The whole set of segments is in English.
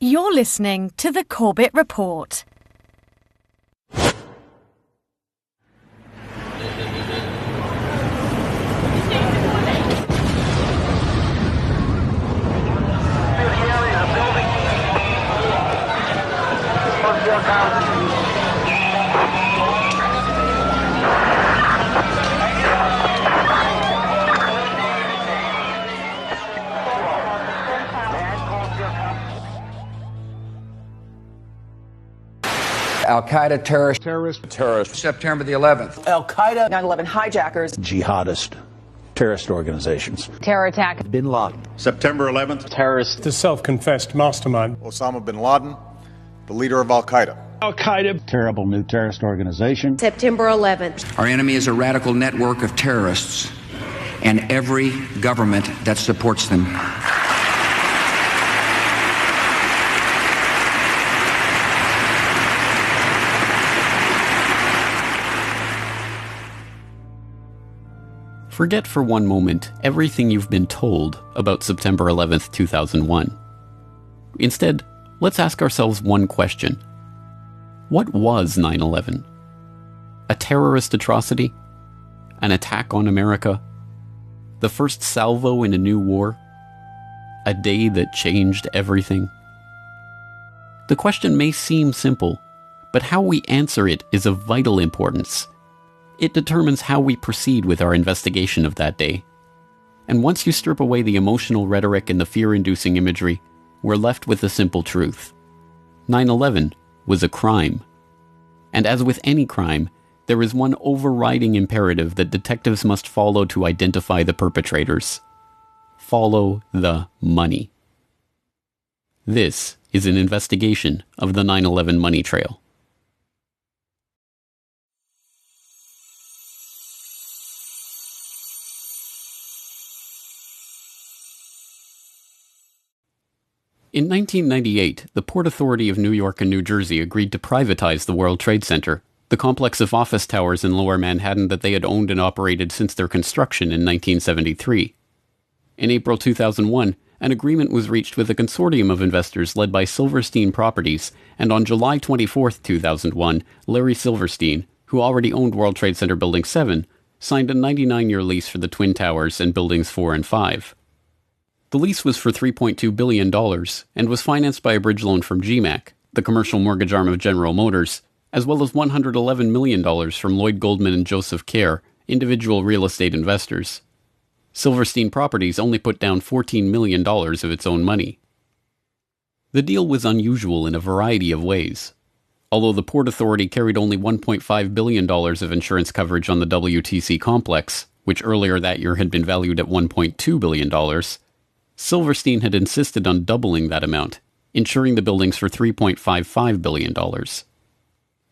You're listening to the Corbett Report. Al-Qaeda terrorist, September the 11th. Al-Qaeda, 9/11 hijackers, jihadist, terrorist organizations. Terror attack. Bin Laden. September 11th. Terrorist. The self-confessed mastermind. Osama bin Laden, the leader of Al-Qaeda. Al-Qaeda. Terrible new terrorist organization. September 11th. Our enemy is a radical network of terrorists and every government that supports them. Forget for one moment everything you've been told about September 11th, 2001. Instead, let's ask ourselves one question. What was 9/11? A terrorist atrocity? An attack on America? The first salvo in a new war? A day that changed everything? The question may seem simple, but how we answer it is of vital importance. It determines how we proceed with our investigation of that day. And once you strip away the emotional rhetoric and the fear-inducing imagery, we're left with the simple truth. 9/11 was a crime. And as with any crime, there is one overriding imperative that detectives must follow to identify the perpetrators. Follow the money. This is an investigation of the 9/11 money trail. In 1998, the Port Authority of New York and New Jersey agreed to privatize the World Trade Center, the complex of office towers in Lower Manhattan that they had owned and operated since their construction in 1973. In April 2001, an agreement was reached with a consortium of investors led by Silverstein Properties, and on July 24, 2001, Larry Silverstein, who already owned World Trade Center Building 7, signed a 99-year lease for the Twin Towers and Buildings 4 and 5. The lease was for $3.2 billion and was financed by a bridge loan from GMAC, the commercial mortgage arm of General Motors, as well as $111 million from Lloyd Goldman and Joseph Kerr, individual real estate investors. Silverstein Properties only put down $14 million of its own money. The deal was unusual in a variety of ways. Although the Port Authority carried only $1.5 billion of insurance coverage on the WTC complex, which earlier that year had been valued at $1.2 billion, Silverstein had insisted on doubling that amount, insuring the buildings for $3.55 billion.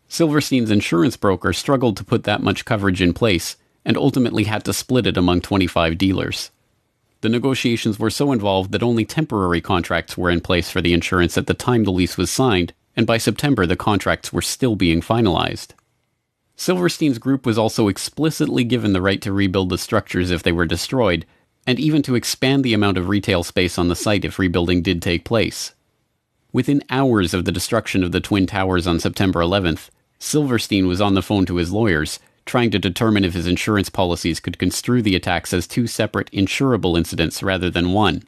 Silverstein's insurance broker struggled to put that much coverage in place and ultimately had to split it among 25 dealers. The negotiations were so involved that only temporary contracts were in place for the insurance at the time the lease was signed, and by September the contracts were still being finalized. Silverstein's group was also explicitly given the right to rebuild the structures if they were destroyed, and even to expand the amount of retail space on the site if rebuilding did take place. Within hours of the destruction of the Twin Towers on September 11th, Silverstein was on the phone to his lawyers, trying to determine if his insurance policies could construe the attacks as two separate insurable incidents rather than one.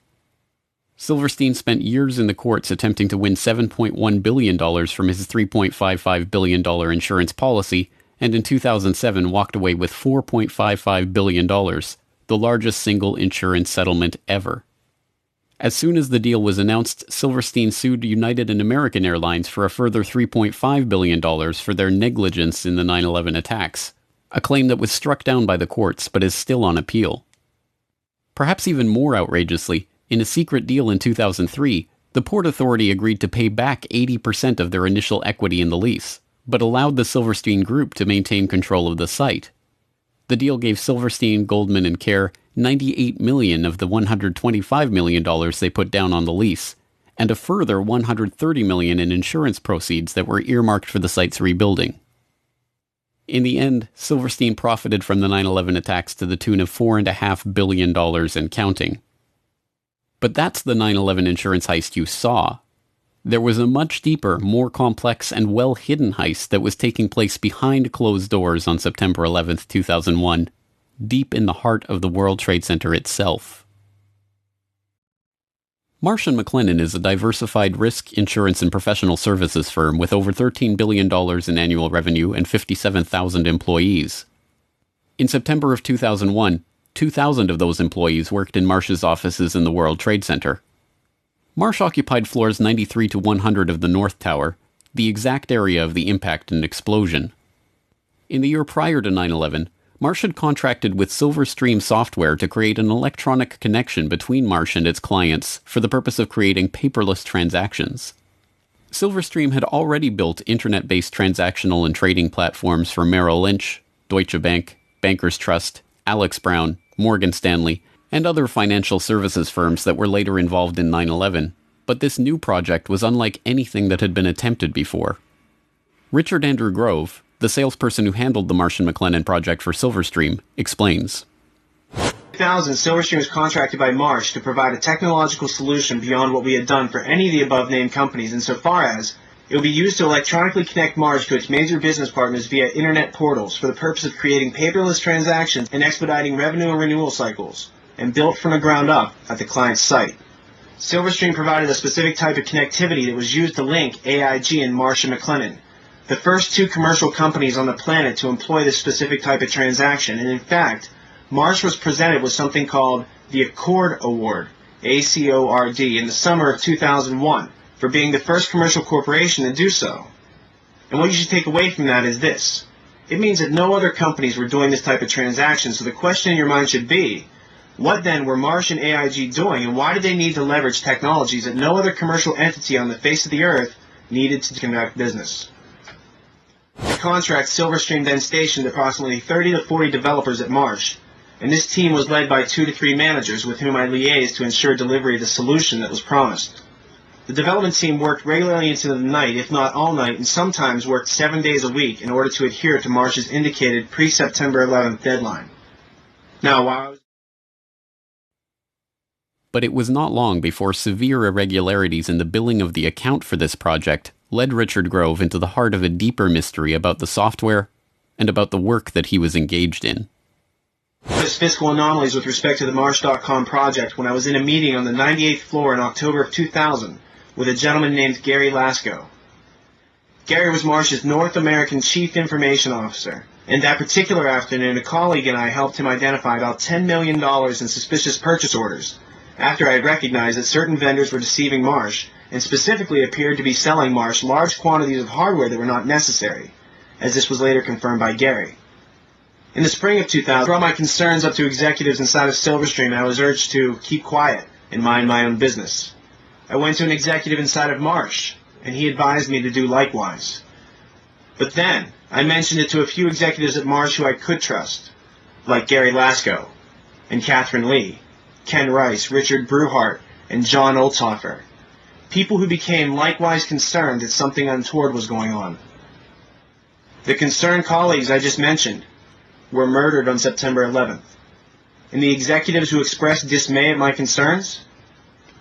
Silverstein spent years in the courts attempting to win $7.1 billion from his $3.55 billion insurance policy, and in 2007 walked away with $4.55 billion, the largest single insurance settlement ever. As soon as the deal was announced, Silverstein sued United and American Airlines for a further $3.5 billion for their negligence in the 9/11 attacks, a claim that was struck down by the courts but is still on appeal. Perhaps even more outrageously, in a secret deal in 2003, the Port Authority agreed to pay back 80% of their initial equity in the lease, but allowed the Silverstein Group to maintain control of the site. The deal gave Silverstein, Goldman, and Kerr $98 million of the $125 million they put down on the lease, and a further $130 million in insurance proceeds that were earmarked for the site's rebuilding. In the end, Silverstein profited from the 9/11 attacks to the tune of $4.5 billion and counting. But that's the 9/11 insurance heist you saw. There was a much deeper, more complex, and well-hidden heist that was taking place behind closed doors on September 11th, 2001, deep in the heart of the World Trade Center itself. Marsh & McLennan is a diversified risk, insurance, and professional services firm with over $13 billion in annual revenue and 57,000 employees. In September of 2001, 2,000 of those employees worked in Marsh's offices in the World Trade Center. Marsh occupied floors 93 to 100 of the North Tower, the exact area of the impact and explosion. In the year prior to 9/11, Marsh had contracted with Silverstream Software to create an electronic connection between Marsh and its clients for the purpose of creating paperless transactions. Silverstream had already built internet-based transactional and trading platforms for Merrill Lynch, Deutsche Bank, Bankers Trust, Alex Brown, Morgan Stanley, and other financial services firms that were later involved in 9/11, but this new project was unlike anything that had been attempted before. Richard Andrew Grove, the salesperson who handled the Marsh & McLennan project for Silverstream, explains. In 2000, Silverstream was contracted by Marsh to provide a technological solution beyond what we had done for any of the above-named companies, insofar as it would be used to electronically connect Marsh to its major business partners via internet portals for the purpose of creating paperless transactions and expediting revenue and renewal cycles, and built from the ground up at the client's site. Silverstream provided a specific type of connectivity that was used to link AIG and Marsh & McLennan, the first two commercial companies on the planet to employ this specific type of transaction. And in fact, Marsh was presented with something called the Accord Award, ACORD, in the summer of 2001 for being the first commercial corporation to do so. And what you should take away from that is this. It means that no other companies were doing this type of transaction, so the question in your mind should be, what then were Marsh and AIG doing, and why did they need to leverage technologies that no other commercial entity on the face of the earth needed to conduct business? The contract, Silverstream then stationed approximately 30 to 40 developers at Marsh, and this team was led by 2 to 3 managers with whom I liaised to ensure delivery of the solution that was promised. The development team worked regularly into the night, if not all night, and sometimes worked 7 days a week in order to adhere to Marsh's indicated pre-September 11th deadline. Now, while I was But it was not long before severe irregularities in the billing of the account for this project led Richard Grove into the heart of a deeper mystery about the software and about the work that he was engaged in. There's fiscal anomalies with respect to the Marsh.com project when I was in a meeting on the 98th floor in October of 2000 with a gentleman named Gary Lasko. Gary was Marsh's North American Chief Information Officer, and that particular afternoon a colleague and I helped him identify about $10 million in suspicious purchase orders after I had recognized that certain vendors were deceiving Marsh and specifically appeared to be selling Marsh large quantities of hardware that were not necessary, as this was later confirmed by Gary. In the spring of 2000, I brought my concerns up to executives inside of Silverstream and I was urged to keep quiet and mind my own business. I went to an executive inside of Marsh, and he advised me to do likewise. But then, I mentioned it to a few executives at Marsh who I could trust, like Gary Lasko, and Catherine Lee, Ken Rice, Richard Bruhart, and John Olthofer, people who became likewise concerned that something untoward was going on. The concerned colleagues I just mentioned were murdered on September 11th, and the executives who expressed dismay at my concerns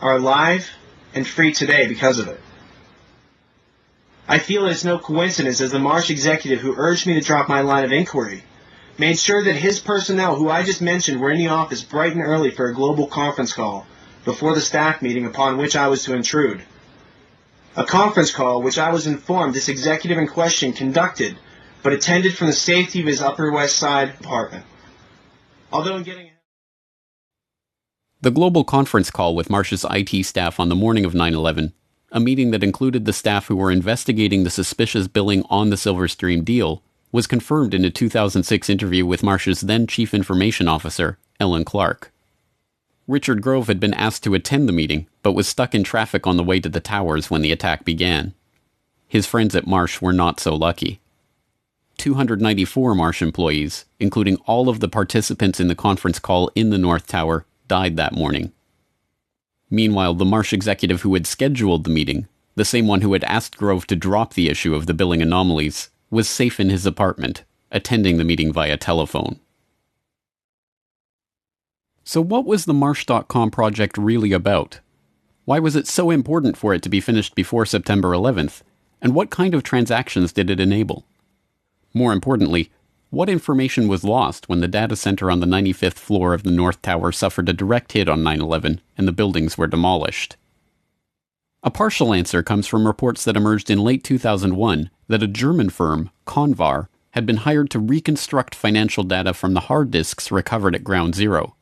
are alive and free today because of it. I feel it's no coincidence as the Marsh executive who urged me to drop my line of inquiry made sure that his personnel, who I just mentioned, were in the office bright and early for a global conference call before the staff meeting upon which I was to intrude. A conference call which I was informed this executive in question conducted, but attended from the safety of his Upper West Side apartment. Although in getting The global conference call with Marsh's IT staff on the morning of 9/11, a meeting that included the staff who were investigating the suspicious billing on the Silverstream deal, was confirmed in a 2006 interview with Marsh's then Chief Information Officer, Ellen Clark. Richard Grove had been asked to attend the meeting, but was stuck in traffic on the way to the towers when the attack began. His friends at Marsh were not so lucky. 294 Marsh employees, including all of the participants in the conference call in the North Tower, died that morning. Meanwhile, the Marsh executive who had scheduled the meeting, the same one who had asked Grove to drop the issue of the billing anomalies, was safe in his apartment, attending the meeting via telephone. So what was the Marsh.com project really about? Why was it so important for it to be finished before September 11th? And what kind of transactions did it enable? More importantly, what information was lost when the data center on the 95th floor of the North Tower suffered a direct hit on 9/11 and the buildings were demolished? A partial answer comes from reports that emerged in late 2001 that a German firm, Convar, had been hired to reconstruct financial data from the hard disks recovered at Ground Zero.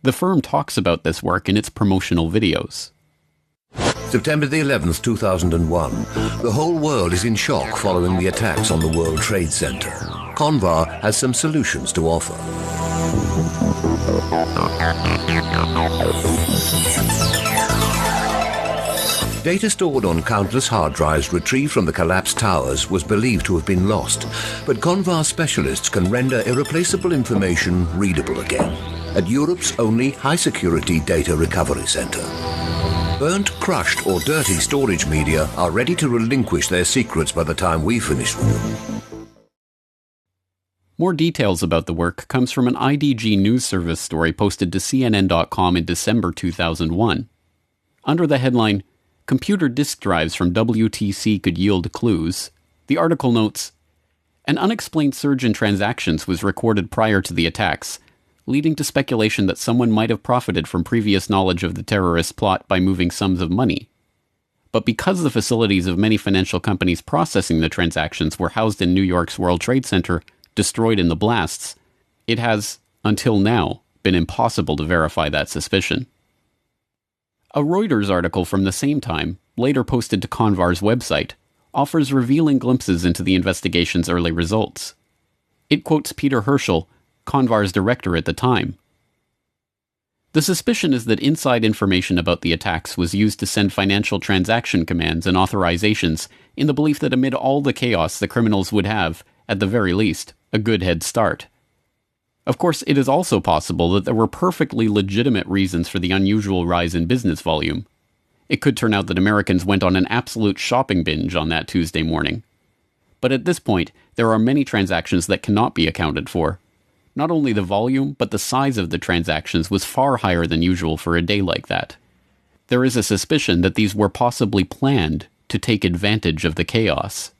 The firm talks about this work in its promotional videos. September the 11th, 2001. The whole world is in shock following the attacks on the World Trade Center. Convar has some solutions to offer. Data stored on countless hard drives retrieved from the collapsed towers was believed to have been lost, but Convar specialists can render irreplaceable information readable again at Europe's only high-security data recovery center. Burnt, crushed, or dirty storage media are ready to relinquish their secrets by the time we finish with them. More details about the work comes from an IDG news service story posted to CNN.com in December 2001. Under the headline, "Computer disk drives from WTC could yield clues," the article notes, "An unexplained surge in transactions was recorded prior to the attacks, leading to speculation that someone might have profited from previous knowledge of the terrorist plot by moving sums of money. But because the facilities of many financial companies processing the transactions were housed in New York's World Trade Center, destroyed in the blasts, it has, until now, been impossible to verify that suspicion." A Reuters article from the same time, later posted to Convar's website, offers revealing glimpses into the investigation's early results. It quotes Peter Herschel, Convar's director at the time. "The suspicion is that inside information about the attacks was used to send financial transaction commands and authorizations in the belief that amid all the chaos the criminals would have, at the very least, a good head start. Of course, it is also possible that there were perfectly legitimate reasons for the unusual rise in business volume. It could turn out that Americans went on an absolute shopping binge on that Tuesday morning. But at this point, there are many transactions that cannot be accounted for. Not only the volume, but the size of the transactions was far higher than usual for a day like that. There is a suspicion that these were possibly planned to take advantage of the chaos."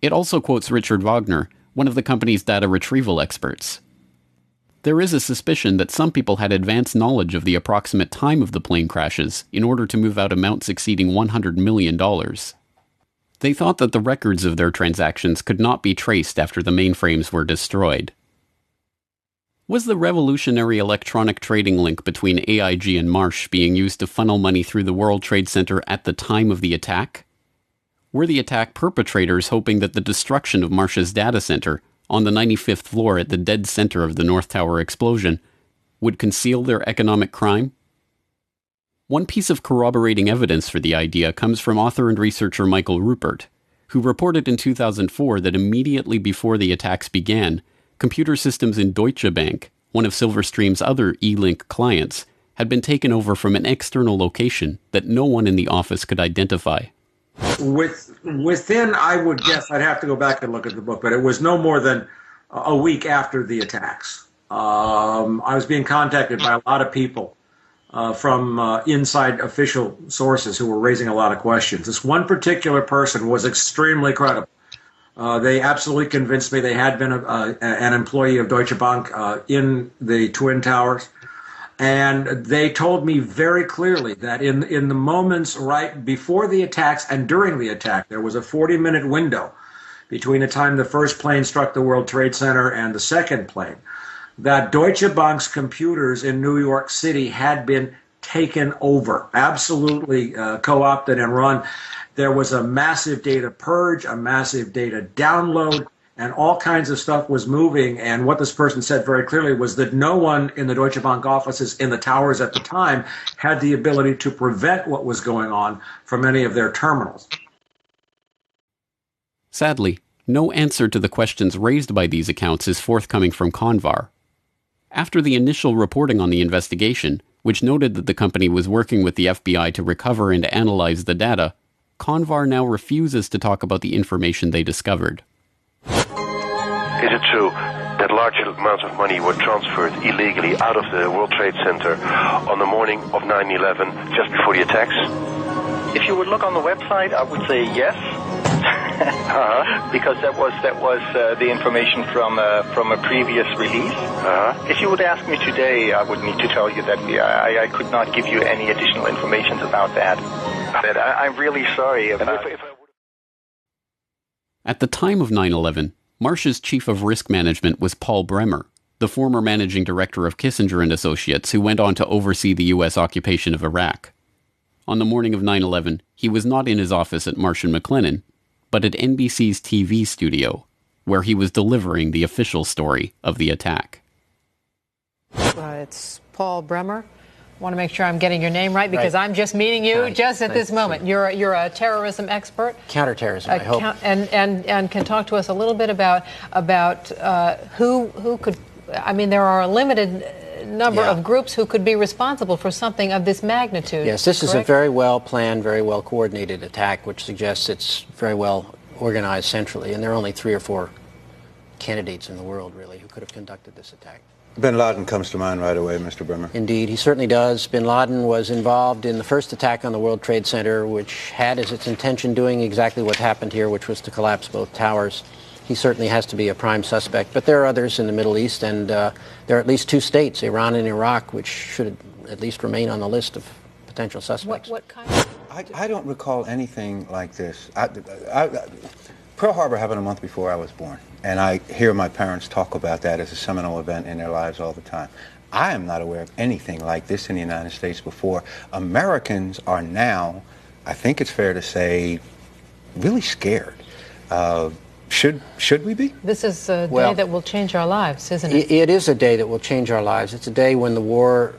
It also quotes Richard Wagner, one of the company's data retrieval experts. "There is a suspicion that some people had advanced knowledge of the approximate time of the plane crashes in order to move out amounts exceeding $100 million. They thought that the records of their transactions could not be traced after the mainframes were destroyed." Was the revolutionary electronic trading link between AIG and Marsh being used to funnel money through the World Trade Center at the time of the attack? Were the attack perpetrators hoping that the destruction of Marsh's data center, on the 95th floor at the dead center of the North Tower explosion, would conceal their economic crime? One piece of corroborating evidence for the idea comes from author and researcher Michael Rupert, who reported in 2004 that immediately before the attacks began, computer systems in Deutsche Bank, one of Silverstream's other E-Link clients, had been taken over from an external location that no one in the office could identify. Within, I would guess, I'd have to go back and look at the book, but it was no more than a week after the attacks. I was being contacted by a lot of people from inside official sources who were raising a lot of questions. This one particular person was extremely credible. They absolutely convinced me they had been an employee of Deutsche Bank in the Twin Towers. And they told me very clearly that in the moments right before the attacks and during the attack, there was a 40-minute window between the time the first plane struck the World Trade Center and the second plane, that Deutsche Bank's computers in New York City had been taken over, absolutely co-opted and run. There was a massive data purge, a massive data download, and all kinds of stuff was moving. And what this person said very clearly was that no one in the Deutsche Bank offices in the towers at the time had the ability to prevent what was going on from any of their terminals. Sadly, no answer to the questions raised by these accounts is forthcoming from Convar. After the initial reporting on the investigation, which noted that the company was working with the FBI to recover and analyze the data, Convar now refuses to talk about the information they discovered. Is it true that large amounts of money were transferred illegally out of the World Trade Center on the morning of 9/11, just before the attacks? If you would look on the website, I would say yes. Because that was the information from a previous release. If you would ask me today, I would need to tell you that I could not give you any additional information about that. I'm really sorry. At the time of 9/11, Marsh's chief of risk management was Paul Bremer, the former managing director of Kissinger and Associates, who went on to oversee the U.S. occupation of Iraq. On the morning of 9/11, he was not in his office at Marsh & McLennan, but at NBC's TV studio, where he was delivering the official story of the attack. It's Paul Bremer. I want to make sure I'm getting your name right, because I'm just meeting you just at this moment. You're a terrorism expert. Counterterrorism, I hope. And can talk to us a little bit about who could. I mean, there are a limited number of groups who could be responsible for something of this magnitude. Yes, this is a very well planned, very well coordinated attack, which suggests it's very well organized centrally, and there are only 3 or 4 candidates in the world, really, who could have conducted this attack. Bin Laden comes to mind right away, Mr. Bremer. Indeed, he certainly does. Bin Laden was involved in the first attack on the World Trade Center, which had as its intention doing exactly what happened here, which was to collapse both towers. He certainly has to be a prime suspect, but there are others in the Middle East, and there are at least 2 states, Iran and Iraq, which should at least remain on the list of potential suspects. What kind of... I don't recall anything like this. Pearl Harbor happened a month before I was born, and I hear my parents talk about that as a seminal event in their lives all the time. I am not aware of anything like this in the United States before. Americans are now, I think it's fair to say, really scared. Should we be? This is a day that will change our lives, isn't it? It is a day that will change our lives. It's a day when the war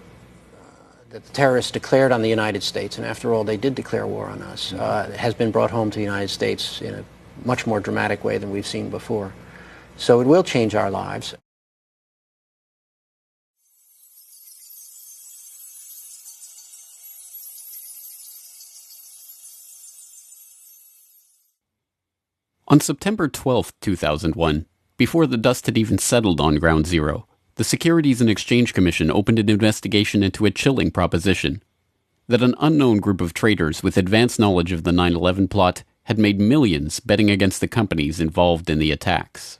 that the terrorists declared on the United States, and after all, they did declare war on us, has been brought home to the United States in a much more dramatic way than we've seen before. So it will change our lives. On September 12, 2001, before the dust had even settled on Ground Zero, the Securities and Exchange Commission opened an investigation into a chilling proposition: that an unknown group of traders with advanced knowledge of the 9/11 plot had made millions betting against the companies involved in the attacks.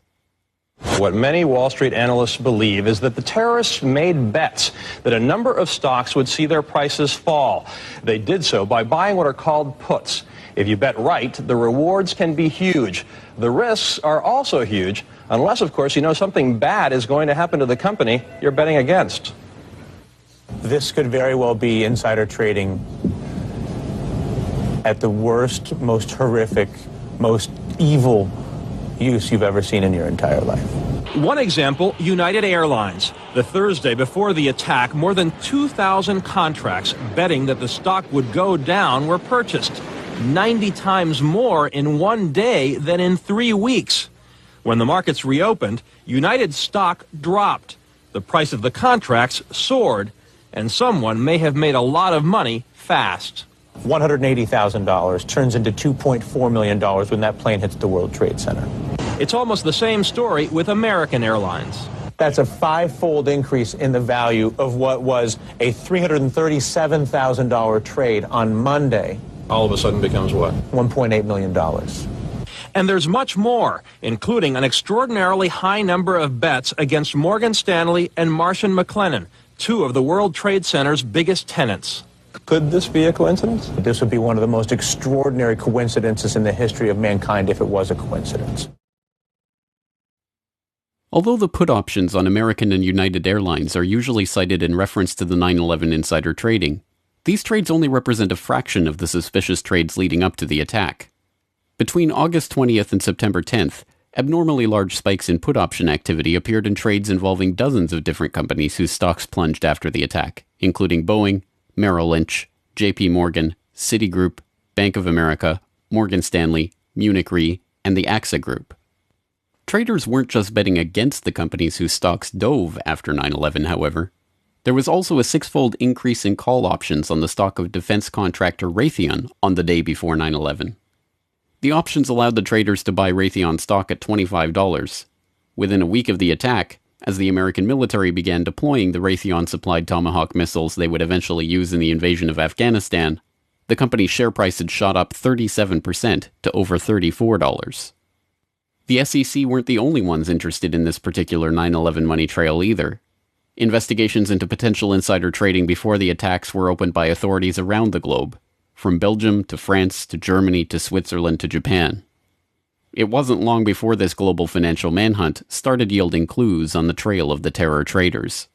What many Wall Street analysts believe is that the terrorists made bets that a number of stocks would see their prices fall. They did so by buying what are called puts. If you bet right, the rewards can be huge. The risks are also huge, unless, of course, you know something bad is going to happen to the company you're betting against. This could very well be insider trading at the worst, most horrific, most evil use you've ever seen in your entire life. One example, United Airlines. The Thursday before the attack, more than 2,000 contracts betting that the stock would go down were purchased. 90 times more in one day than in 3 weeks. When the markets reopened, United stock dropped. The price of the contracts soared, and someone may have made a lot of money fast. $180,000 turns into $2.4 million when that plane hits the World Trade Center. It's almost the same story with American Airlines. That's a 5-fold increase in the value of what was a $337,000 trade on Monday. All of a sudden becomes what? $1.8 million. And there's much more, including an extraordinarily high number of bets against Morgan Stanley and Marsh & McLennan, 2 of the World Trade Center's biggest tenants. Could this be a coincidence? This would be one of the most extraordinary coincidences in the history of mankind if it was a coincidence. Although the put options on American and United Airlines are usually cited in reference to the 9/11 insider trading, these trades only represent a fraction of the suspicious trades leading up to the attack. Between August 20th and September 10th, abnormally large spikes in put option activity appeared in trades involving dozens of different companies whose stocks plunged after the attack, including Boeing, Merrill Lynch, JP Morgan, Citigroup, Bank of America, Morgan Stanley, Munich Re, and the AXA Group. Traders weren't just betting against the companies whose stocks dove after 9/11, however. There was also a 6-fold increase in call options on the stock of defense contractor Raytheon on the day before 9/11. The options allowed the traders to buy Raytheon stock at $25. within a week of the attack, as the American military began deploying the Raytheon-supplied Tomahawk missiles they would eventually use in the invasion of Afghanistan, the company's share price had shot up 37% to over $34. The SEC weren't the only ones interested in this particular 9/11 money trail either. Investigations into potential insider trading before the attacks were opened by authorities around the globe, from Belgium to France to Germany to Switzerland to Japan. It wasn't long before this global financial manhunt started yielding clues on the trail of the terror traders.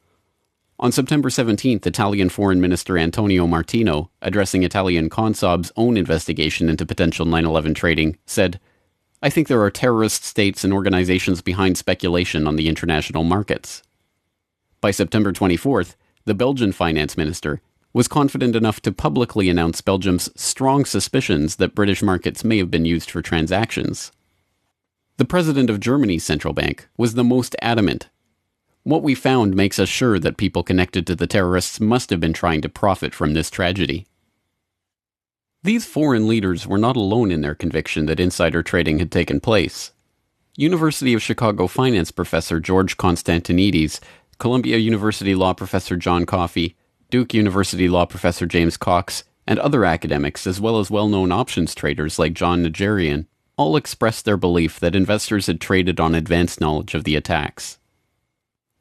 On September 17th, Italian Foreign Minister Antonio Martino, addressing Italian Consob's own investigation into potential 9/11 trading, said, "I think there are terrorist states and organizations behind speculation on the international markets." By September 24th, the Belgian finance minister was confident enough to publicly announce Belgium's strong suspicions that British markets may have been used for transactions. The president of Germany's central bank was the most adamant. "What we found makes us sure that people connected to the terrorists must have been trying to profit from this tragedy." These foreign leaders were not alone in their conviction that insider trading had taken place. University of Chicago finance professor George Constantinides, Columbia University law professor John Coffey, Duke University law professor James Cox, and other academics, as well as well-known options traders like John Najarian, all expressed their belief that investors had traded on advanced knowledge of the attacks.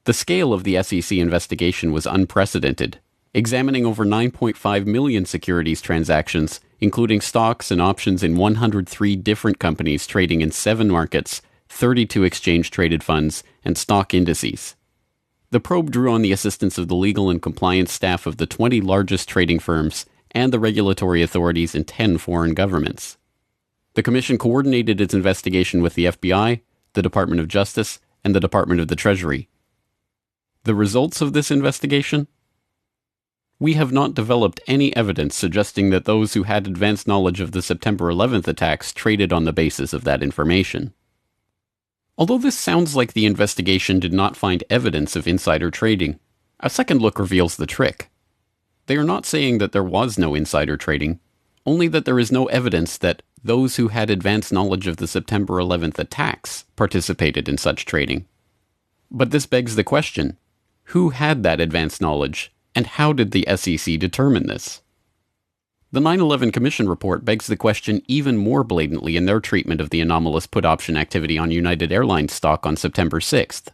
The scale of the SEC investigation was unprecedented, examining over 9.5 million securities transactions, including stocks and options in 103 different companies trading in 7 markets, 32 exchange-traded funds, and stock indices. The probe drew on the assistance of the legal and compliance staff of the 20 largest trading firms and the regulatory authorities in 10 foreign governments. The Commission coordinated its investigation with the FBI, the Department of Justice, and the Department of the Treasury. The results of this investigation? We have not developed any evidence suggesting that those who had advanced knowledge of the September 11th attacks traded on the basis of that information. Although this sounds like the investigation did not find evidence of insider trading, a second look reveals the trick. They are not saying that there was no insider trading, only that there is no evidence that those who had advanced knowledge of the September 11th attacks participated in such trading. But this begs the question, who had that advanced knowledge, and how did the SEC determine this? The 9/11 Commission report begs the question even more blatantly in their treatment of the anomalous put option activity on United Airlines stock on September 6th.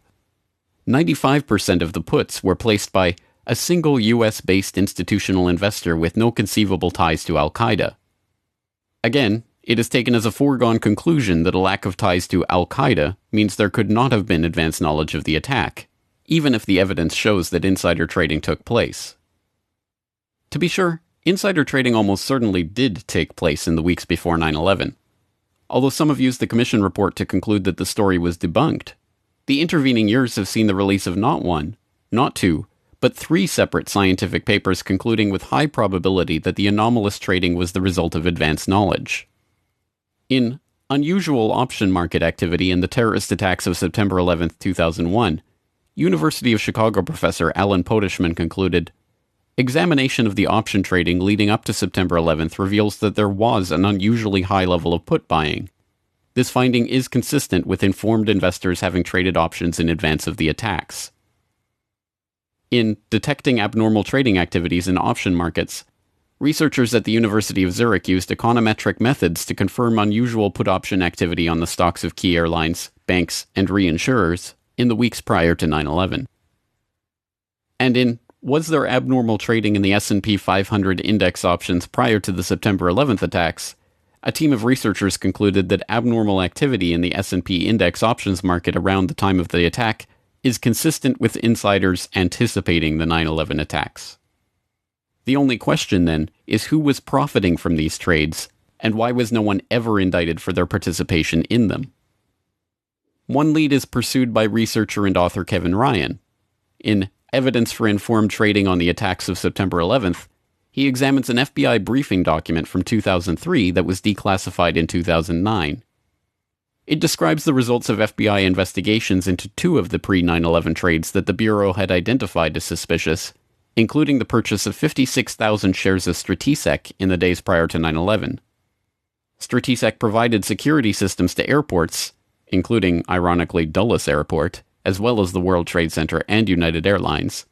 95% of the puts were placed by a single US-based institutional investor with no conceivable ties to Al-Qaeda. Again, it is taken as a foregone conclusion that a lack of ties to Al-Qaeda means there could not have been advanced knowledge of the attack, even if the evidence shows that insider trading took place. To be sure, insider trading almost certainly did take place in the weeks before 9/11. Although some have used the Commission report to conclude that the story was debunked, the intervening years have seen the release of not one, not two, but 3 separate scientific papers concluding with high probability that the anomalous trading was the result of advanced knowledge. In Unusual Option Market Activity in the Terrorist Attacks of September 11, 2001, University of Chicago professor Alan Podeshman concluded, "Examination of the option trading leading up to September 11th reveals that there was an unusually high level of put buying. This finding is consistent with informed investors having traded options in advance of the attacks." In Detecting Abnormal Trading Activities in Option Markets, researchers at the University of Zurich used econometric methods to confirm unusual put option activity on the stocks of key airlines, banks, and reinsurers in the weeks prior to 9/11. And in Was There Abnormal Trading in the S&P 500 Index Options prior to the September 11th attacks, a team of researchers concluded that abnormal activity in the S&P Index Options market around the time of the attack is consistent with insiders anticipating the 9/11 attacks. The only question, then, is who was profiting from these trades, and why was no one ever indicted for their participation in them? One lead is pursued by researcher and author Kevin Ryan. In Evidence for Informed Trading on the Attacks of September 11th, he examines an FBI briefing document from 2003 that was declassified in 2009. It describes the results of FBI investigations into 2 of the pre-9/11 trades that the Bureau had identified as suspicious, including the purchase of 56,000 shares of Stratesec in the days prior to 9/11. Stratesec provided security systems to airports, including, ironically, Dulles Airport, as well as the World Trade Center and United Airlines,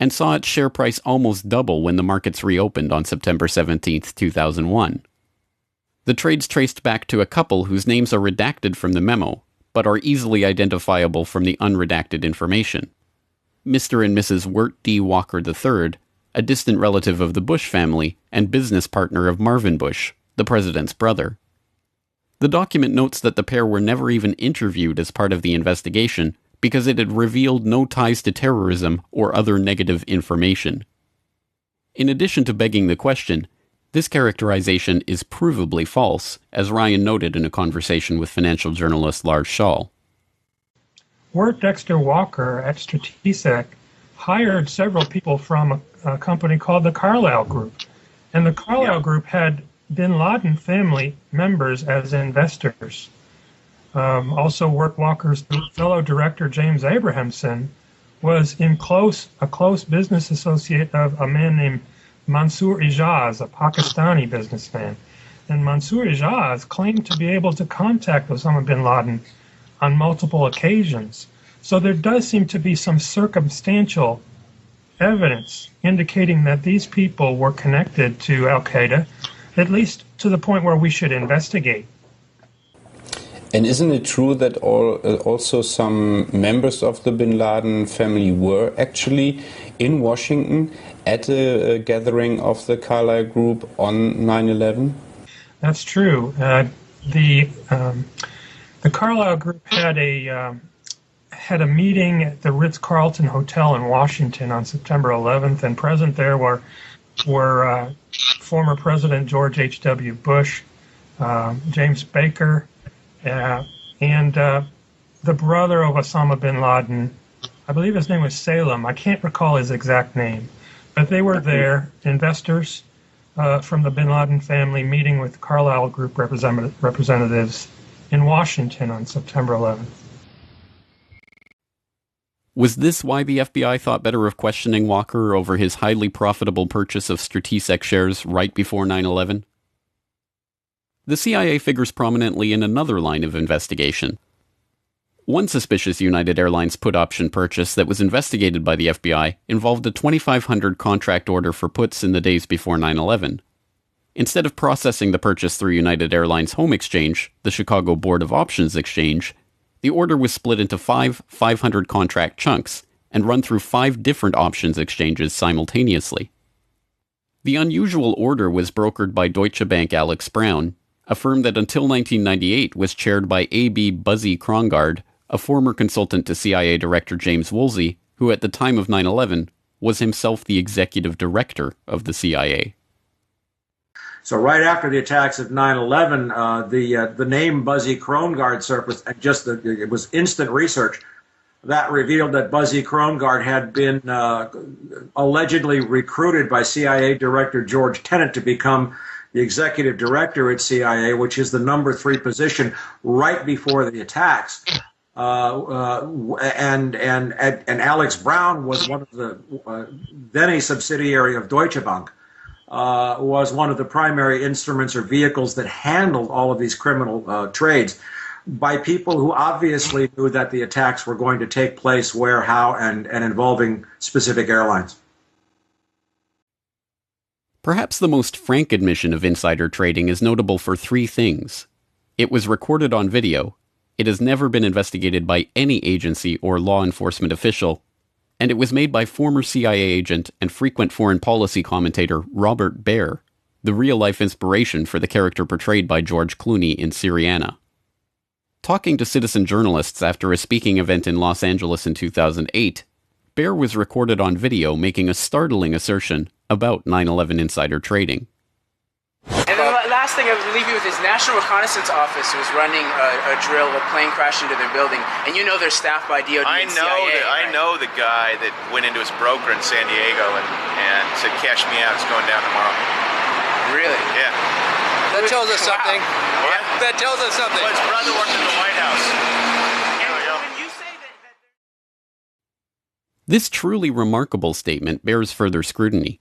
and saw its share price almost double when the markets reopened on September 17, 2001. The trades traced back to a couple whose names are redacted from the memo, but are easily identifiable from the unredacted information. Mr. and Mrs. Wirt D. Walker III, a distant relative of the Bush family and business partner of Marvin Bush, the president's brother. The document notes that the pair were never even interviewed as part of the investigation because it had revealed no ties to terrorism or other negative information. In addition to begging the question, this characterization is provably false, as Ryan noted in a conversation with financial journalist Lars Schall. Wirt Dexter Walker at Strategic hired several people from a company called the Carlyle Group. And the Carlyle Group had bin Laden family members as investors. Also, Wirt Walker's fellow director, James Abrahamson, was a close business associate of a man named Mansour Ijaz, a Pakistani businessman. And Mansour Ijaz claimed to be able to contact Osama bin Laden on multiple occasions. So there does seem to be some circumstantial evidence indicating that these people were connected to Al-Qaeda, at least to the point where we should investigate. And isn't it true that also some members of the bin Laden family were actually in Washington at a gathering of the Carlyle Group on 9/11? That's true. The Carlyle Group had a meeting at the Ritz-Carlton Hotel in Washington on September 11th, and present there were former President George H.W. Bush, James Baker, and the brother of Osama bin Laden. I believe his name was Salem. I can't recall his exact name. But they were there, investors from the bin Laden family, meeting with Carlyle Group representatives in Washington on September 11th. Was this why the FBI thought better of questioning Walker over his highly profitable purchase of Strategic shares right before 9/11? The CIA figures prominently in another line of investigation. One suspicious United Airlines put option purchase that was investigated by the FBI involved a 2,500 contract order for puts in the days before 9/11. Instead of processing the purchase through United Airlines Home Exchange, the Chicago Board of Options Exchange, the order was split into 500 contract chunks and run through 5 different options exchanges simultaneously. The unusual order was brokered by Deutsche Bank Alex Brown, a firm that until 1998 was chaired by A.B. Buzzy Krongard, a former consultant to CIA Director James Woolsey, who at the time of 9/11 was himself the executive director of the CIA. So right after the attacks of 9/11, the name Buzzy Krongard surfaced, and it was instant research that revealed that Buzzy Krongard had been allegedly recruited by CIA Director George Tenet to become the executive director at CIA, which is the number 3 position right before the attacks. And Alex Brown was one of the then a subsidiary of Deutsche Bank. Was one of the primary instruments or vehicles that handled all of these criminal trades by people who obviously knew that the attacks were going to take place where, how, and involving specific airlines. Perhaps the most frank admission of insider trading is notable for 3 things. It was recorded on video, it has never been investigated by any agency or law enforcement official, and it was made by former CIA agent and frequent foreign policy commentator Robert Baer, the real-life inspiration for the character portrayed by George Clooney in Syriana. Talking to citizen journalists after a speaking event in Los Angeles in 2008, Baer was recorded on video making a startling assertion about 9/11 insider trading. And then the last thing I would leave you with is National Reconnaissance Office was running a drill. A plane crashed into their building, and you know they're staffed by DOD and CIA. I know the guy that went into his broker in San Diego and said, "Cash me out. It's going down tomorrow." Really? Yeah. That tells us something. What? That tells us something. Well, his brother worked in the White House. This truly remarkable statement bears further scrutiny.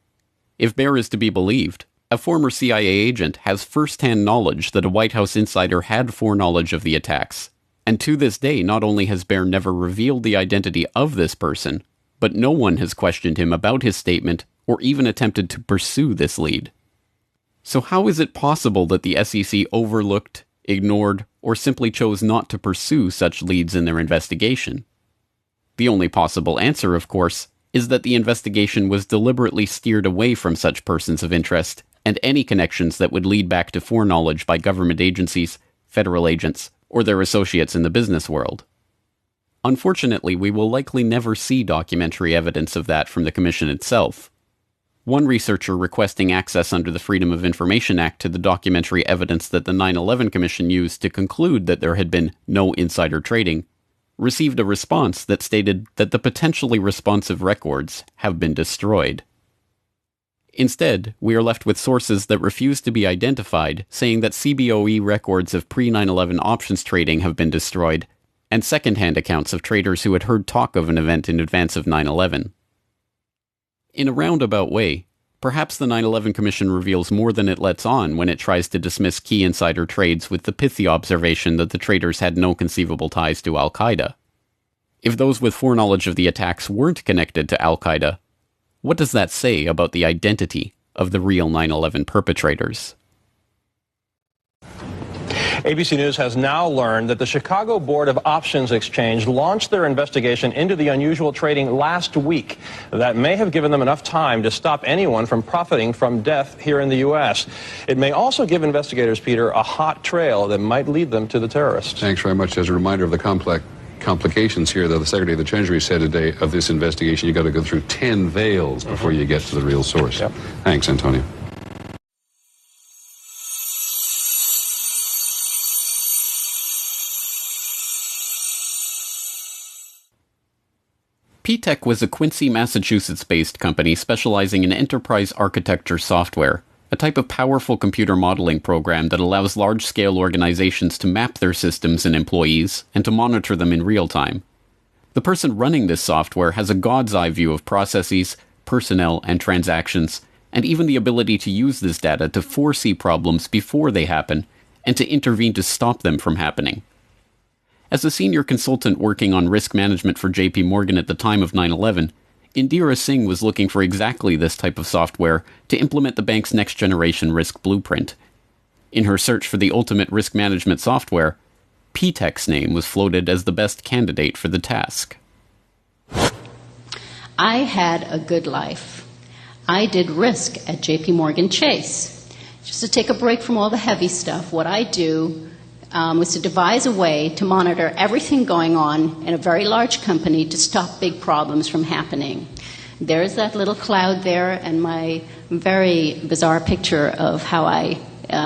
If Baer is to be believed, a former CIA agent has first-hand knowledge that a White House insider had foreknowledge of the attacks, And to this day, not only has Baer never revealed the identity of this person, but no one has questioned him about his statement or even attempted to pursue this lead. So how is it possible that the SEC overlooked, ignored, or simply chose not to pursue such leads in their investigation? The only possible answer, of course, is that the investigation was deliberately steered away from such persons of interest and any connections that would lead back to foreknowledge by government agencies, federal agents, or their associates in the business world. Unfortunately, we will likely never see documentary evidence of that from the Commission itself. One researcher requesting access under the Freedom of Information Act to the documentary evidence that the 9/11 Commission used to conclude that there had been no insider trading received a response that stated that the potentially responsive records have been destroyed. Instead, we are left with sources that refuse to be identified, saying that CBOE records of pre-9/11 options trading have been destroyed, and second-hand accounts of traders who had heard talk of an event in advance of 9/11. In a roundabout way, perhaps the 9/11 Commission reveals more than it lets on when it tries to dismiss key insider trades with the pithy observation that the traders had no conceivable ties to Al-Qaeda. If those with foreknowledge of the attacks weren't connected to Al-Qaeda, what does that say about the identity of the real 9/11 perpetrators? ABC News has now learned that the Chicago Board of Options Exchange launched their investigation into the unusual trading last week. That may have given them enough time to stop anyone from profiting from death here in the U.S. It may also give investigators, Peter, a hot trail that might lead them to the terrorists. Thanks very much. As a reminder of the complications here, though, the Secretary of the Treasury said today of this investigation, you've got to go through 10 veils before you get to the real source. Yep. Thanks, Antonio. P-Tech was a Quincy, Massachusetts-based company specializing in enterprise architecture software, a type of powerful computer modeling program that allows large-scale organizations to map their systems and employees and to monitor them in real time. The person running this software has a god's-eye view of processes, personnel, and transactions, and even the ability to use this data to foresee problems before they happen and to intervene to stop them from happening. As a senior consultant working on risk management for JP Morgan at the time of 9/11, Indira Singh was looking for exactly this type of software to implement the bank's next-generation risk blueprint. In her search for the ultimate risk management software, P-Tech's name was floated as the best candidate for the task. I had a good life. I did risk at JP Morgan Chase. Just to take a break from all the heavy stuff, what I do was to devise a way to monitor everything going on in a very large company to stop big problems from happening. There's that little cloud there and my very bizarre picture of how I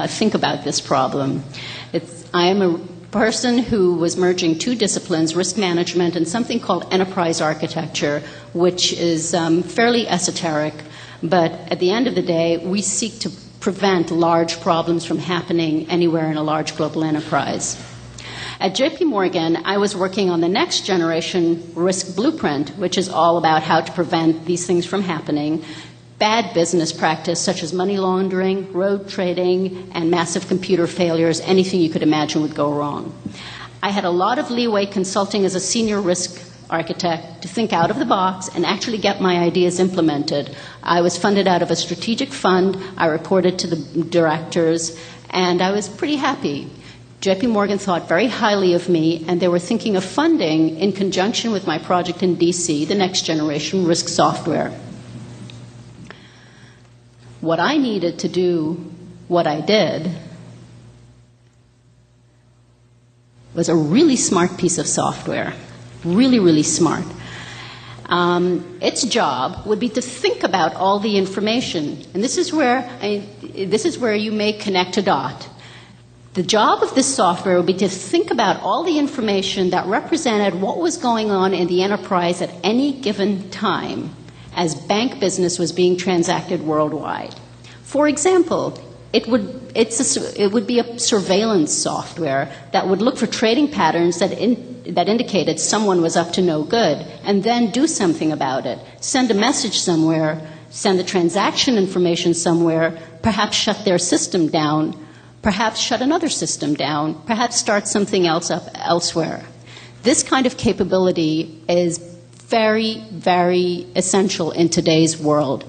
think about this problem. I am a person who was merging two disciplines, risk management and something called enterprise architecture, which is fairly esoteric, but at the end of the day, we seek to prevent large problems from happening anywhere in a large global enterprise. At JP Morgan, I was working on the next generation risk blueprint, which is all about how to prevent these things from happening. Bad business practice such as money laundering, road trading, and massive computer failures, anything you could imagine would go wrong. I had a lot of leeway consulting as a senior risk architect to think out of the box and actually get my ideas implemented. I was funded out of a strategic fund. I reported to the directors, and I was pretty happy. JP Morgan thought very highly of me, and they were thinking of funding, in conjunction with my project in DC, the next generation risk software. What I needed to do, what I did, was a really smart piece of software. Really, really smart. Its job would be to think about all the information, and this is where you may connect a dot. The job of this software would be to think about all the information that represented what was going on in the enterprise at any given time as bank business was being transacted worldwide. For example, it would be a surveillance software that would look for trading patterns that indicated someone was up to no good, and then do something about it. Send a message somewhere, send the transaction information somewhere, perhaps shut their system down, perhaps shut another system down, perhaps start something else up elsewhere. This kind of capability is very, very essential in today's world.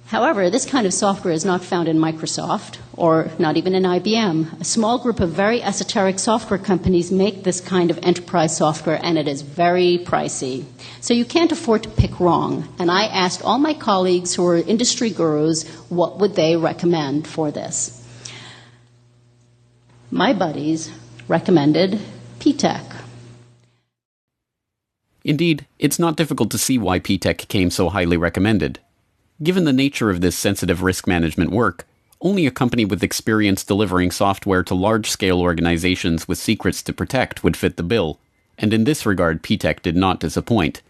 However, this kind of software is not found in Microsoft or not even in IBM. A small group of very esoteric software companies make this kind of enterprise software, and it is very pricey. So you can't afford to pick wrong. And I asked all my colleagues who are industry gurus what would they recommend for this. My buddies recommended P-Tech. Indeed, it's not difficult to see why P-Tech came so highly recommended. Given the nature of this sensitive risk management work, only a company with experience delivering software to large-scale organizations with secrets to protect would fit the bill, and in this regard P-Tech did not disappoint.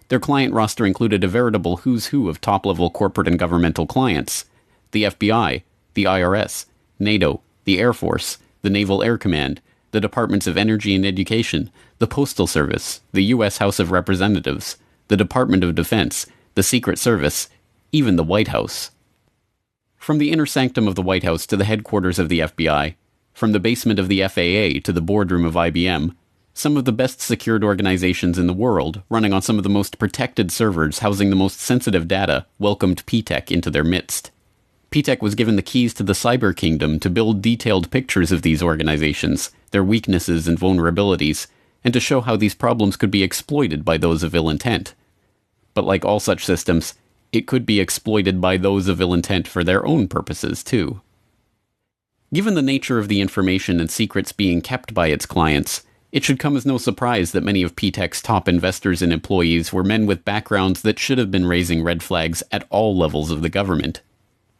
Their client roster included a veritable who's who of top-level corporate and governmental clients: the FBI, the IRS, NATO, the Air Force, the Naval Air Command, the Departments of Energy and Education, the Postal Service, the U.S. House of Representatives, the Department of Defense, the Secret Service, even the White House. From the inner sanctum of the White House to the headquarters of the FBI, from the basement of the FAA to the boardroom of IBM, some of the best secured organizations in the world, running on some of the most protected servers housing the most sensitive data, welcomed P-Tech into their midst. P-Tech was given the keys to the cyber kingdom to build detailed pictures of these organizations, their weaknesses and vulnerabilities, and to show how these problems could be exploited by those of ill intent. But like all such systems, it could be exploited by those of ill intent for their own purposes, too. Given the nature of the information and secrets being kept by its clients, it should come as no surprise that many of P-Tech's top investors and employees were men with backgrounds that should have been raising red flags at all levels of the government.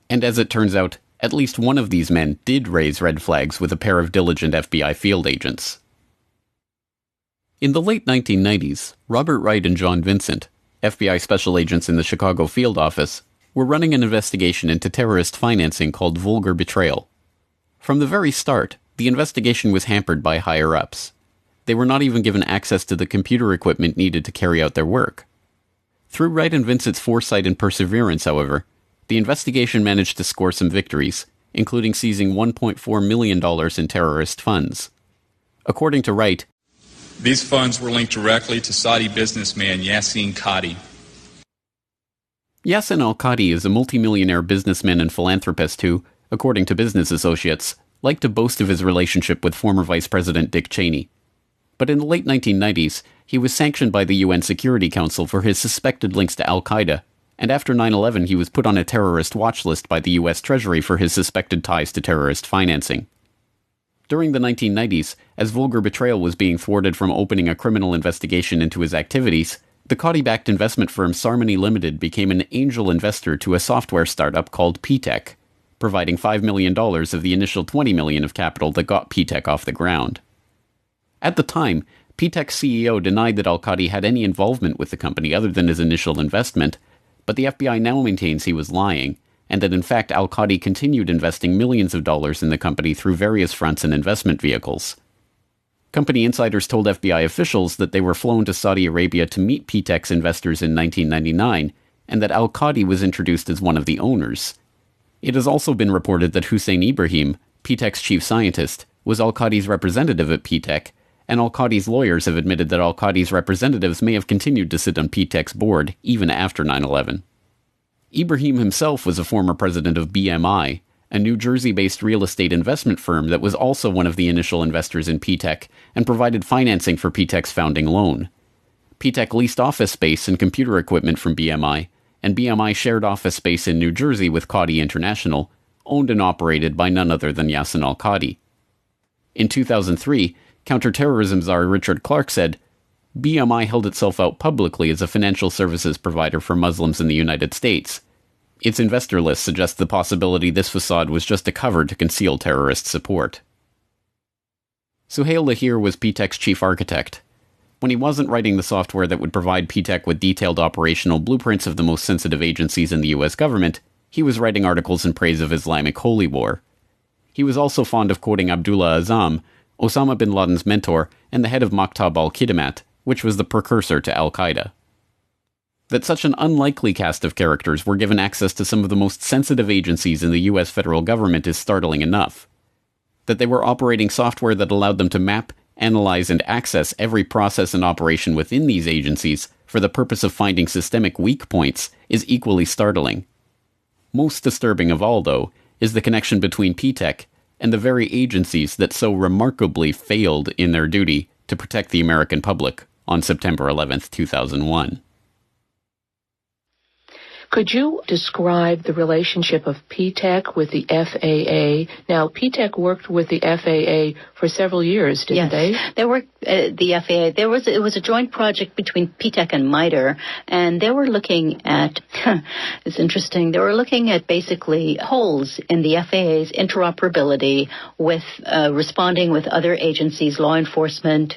And as it turns out, at least one of these men did raise red flags with a pair of diligent FBI field agents. In the late 1990s, Robert Wright and John Vincent, FBI special agents in the Chicago field office, were running an investigation into terrorist financing called vulgar betrayal. From the very start, the investigation was hampered by higher-ups. They were not even given access to the computer equipment needed to carry out their work. Through Wright and Vincent's foresight and perseverance, however, the investigation managed to score some victories, including seizing $1.4 million in terrorist funds. According to Wright, these funds were linked directly to Saudi businessman Yassin Qadi. Yassin al-Qadi is a multimillionaire businessman and philanthropist who, according to Business Associates, liked to boast of his relationship with former Vice President Dick Cheney. But in the late 1990s, he was sanctioned by the UN Security Council for his suspected links to al-Qaeda, and after 9/11 he was put on a terrorist watch list by the US Treasury for his suspected ties to terrorist financing. During the 1990s, as vulgar betrayal was being thwarted from opening a criminal investigation into his activities, the Qadi-backed investment firm Sarmony Limited became an angel investor to a software startup called P-Tech, providing $5 million of the initial $20 million of capital that got P-Tech off the ground. At the time, P-Tech's CEO denied that al-Qadi had any involvement with the company other than his initial investment, but the FBI now maintains he was lying, and that in fact al-Qadi continued investing millions of dollars in the company through various fronts and investment vehicles. Company insiders told FBI officials that they were flown to Saudi Arabia to meet P-Tech's investors in 1999, and that al-Qadi was introduced as one of the owners. It has also been reported that Hussein Ibrahim, P-Tech's chief scientist, was al-Qadi's representative at P-Tech, and al-Qadi's lawyers have admitted that al-Qadi's representatives may have continued to sit on P-Tech's board even after 9/11. Ibrahim himself was a former president of BMI, a New Jersey-based real estate investment firm that was also one of the initial investors in P-Tech and provided financing for P-Tech's founding loan. P-Tech leased office space and computer equipment from BMI, and BMI shared office space in New Jersey with Qadi International, owned and operated by none other than Yassin al-Qadi. In 2003, counterterrorism czar Richard Clarke said, BMI held itself out publicly as a financial services provider for Muslims in the United States. Its investor list suggests the possibility this facade was just a cover to conceal terrorist support. Suhail Lahir was P-Tech's chief architect. When he wasn't writing the software that would provide P-Tech with detailed operational blueprints of the most sensitive agencies in the US government, he was writing articles in praise of Islamic holy war. He was also fond of quoting Abdullah Azzam, Osama bin Laden's mentor and the head of Maktab al-Khidmat, which was the precursor to al-Qaeda. That such an unlikely cast of characters were given access to some of the most sensitive agencies in the US federal government is startling enough. That they were operating software that allowed them to map, analyze, and access every process and operation within these agencies for the purpose of finding systemic weak points is equally startling. Most disturbing of all, though, is the connection between P-TECH and the very agencies that so remarkably failed in their duty to protect the American public on September 11th, 2001. Could you describe the relationship of P-TECH with the FAA? Now, P-TECH worked with the FAA for several years, didn't they? They worked the FAA. It was a joint project between P-TECH and MITRE, and they were looking at, it's interesting, they were looking at basically holes in the FAA's interoperability with responding with other agencies, law enforcement,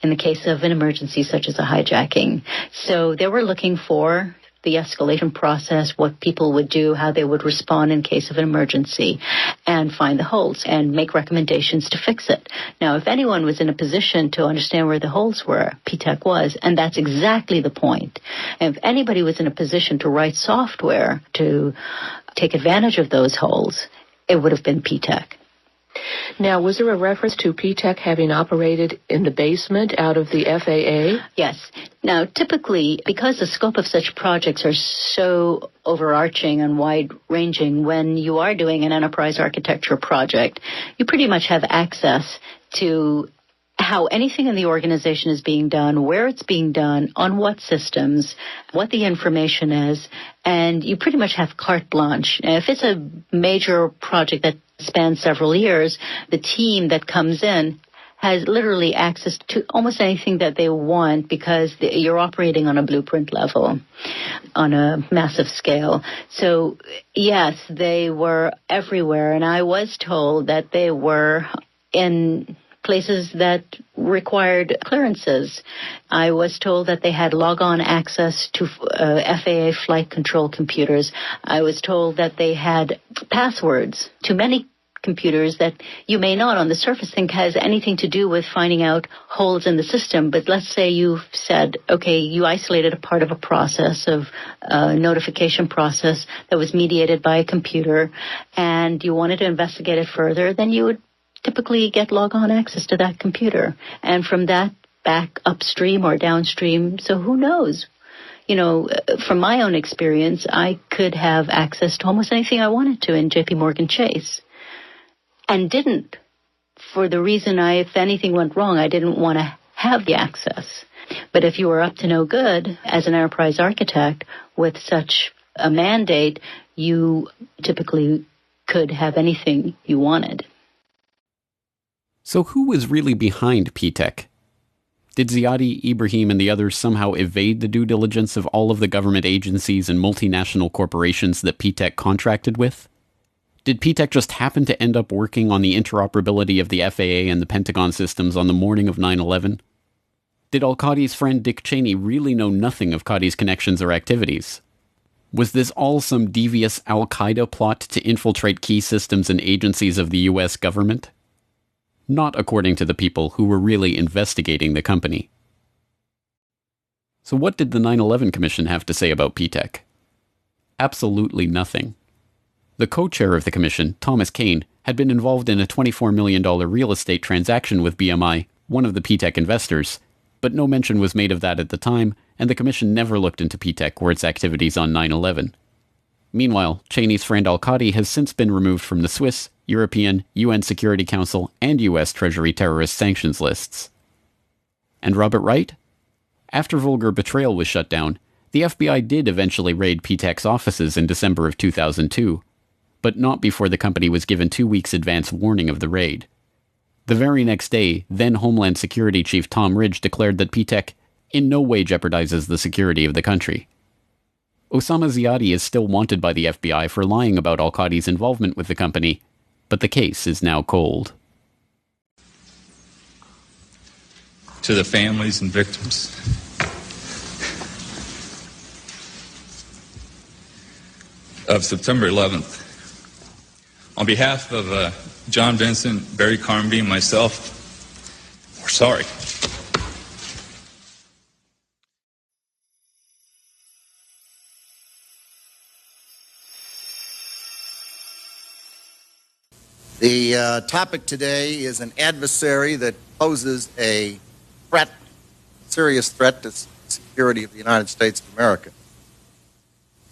in the case of an emergency such as a hijacking. So they were looking for the escalation process, what people would do, how they would respond in case of an emergency, and find the holes and make recommendations to fix it. Now, if anyone was in a position to understand where the holes were, P-TECH was, and that's exactly the point. And if anybody was in a position to write software to take advantage of those holes, it would have been P-TECH. Now, was there a reference to P-TECH having operated in the basement out of the FAA? Yes. Now, typically, because the scope of such projects are so overarching and wide-ranging, when you are doing an enterprise architecture project, you pretty much have access to how anything in the organization is being done, where it's being done, on what systems, what the information is, and you pretty much have carte blanche. If it's a major project that spans several years, the team that comes in has literally access to almost anything that they want because you're operating on a blueprint level, on a massive scale. So, yes, they were everywhere, and I was told that they were in places that required clearances. I was told that they had log-on access to FAA flight control computers. I was told that they had passwords to many computers that you may not on the surface think has anything to do with finding out holes in the system. But let's say you've said, okay, you isolated a part of a process of notification process that was mediated by a computer and you wanted to investigate it further, then you would typically get log-on access to that computer. And from that, back upstream or downstream. So who knows? You know, from my own experience, I could have access to almost anything I wanted to in JP Morgan Chase. And didn't, for the reason if anything went wrong, I didn't want to have the access. But if you were up to no good as an enterprise architect with such a mandate, you typically could have anything you wanted. So who was really behind P-TECH? Did Ziadi, Ibrahim, and the others somehow evade the due diligence of all of the government agencies and multinational corporations that P-TECH contracted with? Did P-TECH just happen to end up working on the interoperability of the FAA and the Pentagon systems on the morning of 9/11? Did al-Qadi's friend Dick Cheney really know nothing of Qadi's connections or activities? Was this all some devious al-Qaeda plot to infiltrate key systems and agencies of the US government? Not according to the people who were really investigating the company. So what did the 9/11 Commission have to say about P-TECH? Absolutely nothing. The co-chair of the commission, Thomas Kane, had been involved in a $24 million real estate transaction with BMI, one of the P-TECH investors, but no mention was made of that at the time, and the commission never looked into P-TECH or its activities on 9/11. Meanwhile, Cheney's friend al-Qadi has since been removed from the Swiss, European, UN Security Council, and US Treasury terrorist sanctions lists. And Robert Wright? After Vulgar Betrayal was shut down, the FBI did eventually raid P-TECH's offices in December of 2002, but not before the company was given 2 weeks advance warning of the raid. The very next day, then Homeland Security Chief Tom Ridge declared that P-TECH in no way jeopardizes the security of the country. Osama Ziadi is still wanted by the FBI for lying about al-Qadi's involvement with the company, but the case is now cold. To the families and victims of September 11th, on behalf of John Vincent, Barry Carmody, and myself, we're sorry. The topic today is an adversary that poses a threat, serious threat to the security of the United States of America.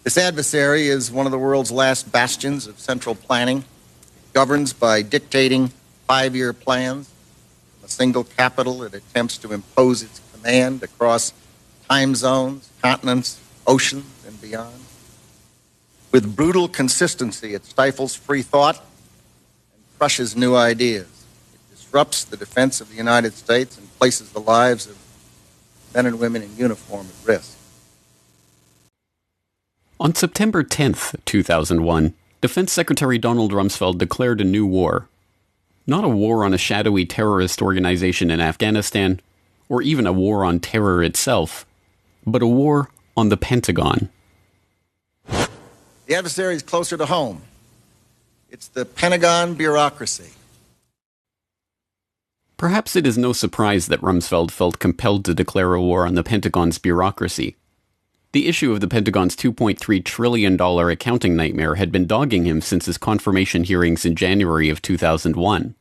This adversary is one of the world's last bastions of central planning. It governs by dictating 5-year plans. From a single capital, it attempts to impose its command across time zones, continents, oceans, and beyond. With brutal consistency, it stifles free thought and crushes new ideas. It disrupts the defense of the United States and places the lives of men and women in uniform at risk. On September 10th, 2001, Defense Secretary Donald Rumsfeld declared a new war. Not a war on a shadowy terrorist organization in Afghanistan, or even a war on terror itself, but a war on the Pentagon. The adversary is closer to home. It's the Pentagon bureaucracy. Perhaps it is no surprise that Rumsfeld felt compelled to declare a war on the Pentagon's bureaucracy. The issue of the Pentagon's $2.3 trillion accounting nightmare had been dogging him since his confirmation hearings in January of 2001.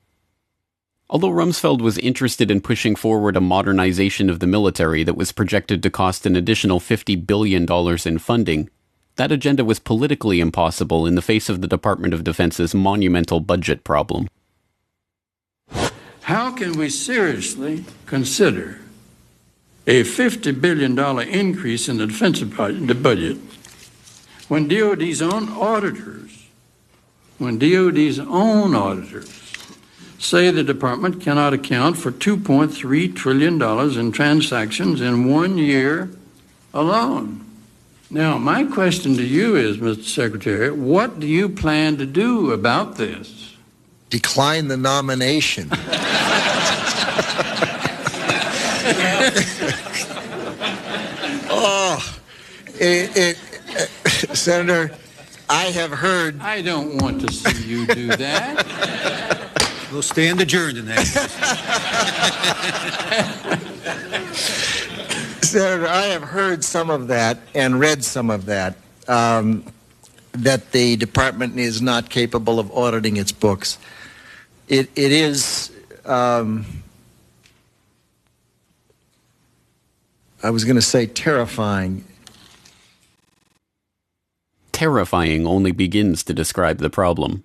Although Rumsfeld was interested in pushing forward a modernization of the military that was projected to cost an additional $50 billion in funding, that agenda was politically impossible in the face of the Department of Defense's monumental budget problem. How can we seriously consider a $50 billion increase in the defense budget when DOD's own auditors say the department cannot account for $2.3 trillion in transactions in 1 year alone? Now, my question to you is, Mr. Secretary, what do you plan to do about this? Decline the nomination. Senator, I have heard... I don't want to see you do that. We'll stand adjourned in that case. Senator, I have heard some of that and read some of that, that the department is not capable of auditing its books. It is... I was going to say terrifying. Terrifying only begins to describe the problem.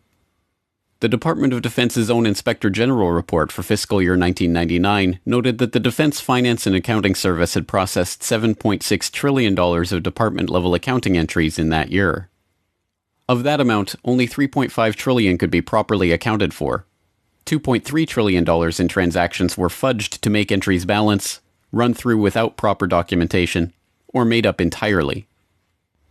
The Department of Defense's own Inspector General report for fiscal year 1999 noted that the Defense Finance and Accounting Service had processed $7.6 trillion of department-level accounting entries in that year. Of that amount, only $3.5 trillion could be properly accounted for. $2.3 trillion in transactions were fudged to make entries balance, run through without proper documentation, or made up entirely.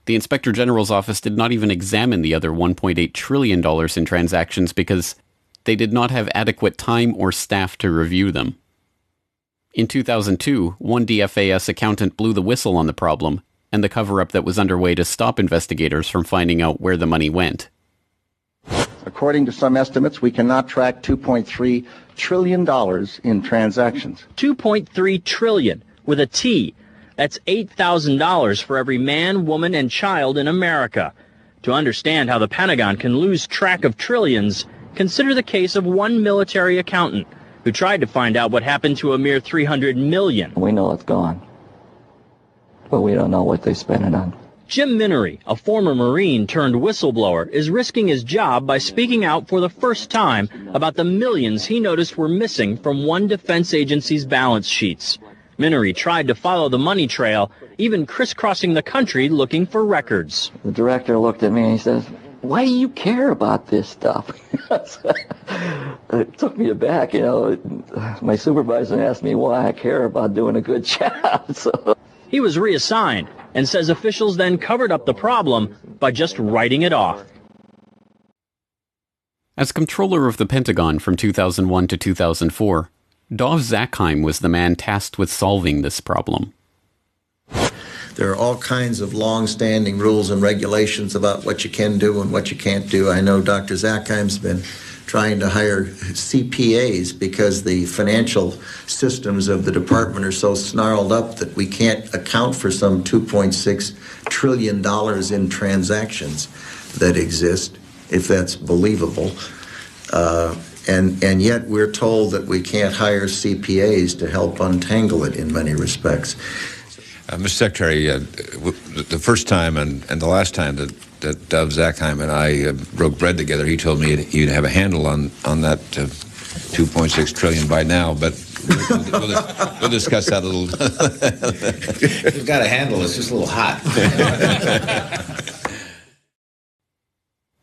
The Inspector General's office did not even examine the other $1.8 trillion in transactions because they did not have adequate time or staff to review them. In 2002, one DFAS accountant blew the whistle on the problem and the cover-up that was underway to stop investigators from finding out where the money went. According to some estimates, we cannot track $2.3 trillion in transactions. $2.3 trillion with a T. That's $8,000 for every man, woman, and child in America. To understand how the Pentagon can lose track of trillions, consider the case of one military accountant who tried to find out what happened to a mere $300 million. We know it's gone, but we don't know what they spent it on. Jim Minery, a former Marine turned whistleblower, is risking his job by speaking out for the first time about the millions he noticed were missing from one defense agency's balance sheets. Minery tried to follow the money trail, even crisscrossing the country looking for records. The director looked at me and he says, "Why do you care about this stuff?" It took me aback, My supervisor asked me why I care about doing a good job. So he was reassigned and says officials then covered up the problem by just writing it off. As controller of the Pentagon from 2001 to 2004, Dov Zakheim was the man tasked with solving this problem. There are all kinds of long-standing rules and regulations about what you can do and what you can't do. I know Dr. Zakheim's been trying to hire CPAs because the financial systems of the department are so snarled up that we can't account for some $2.6 trillion in transactions that exist, if that's believable. And yet we're told that we can't hire CPAs to help untangle it in many respects. Mr. Secretary, the first time and the last time that Dov Zakheim and I broke bread together, he told me you'd have a handle on that $2.6 trillion by now, but we'll discuss that a little. We've got a handle, it's just a little hot.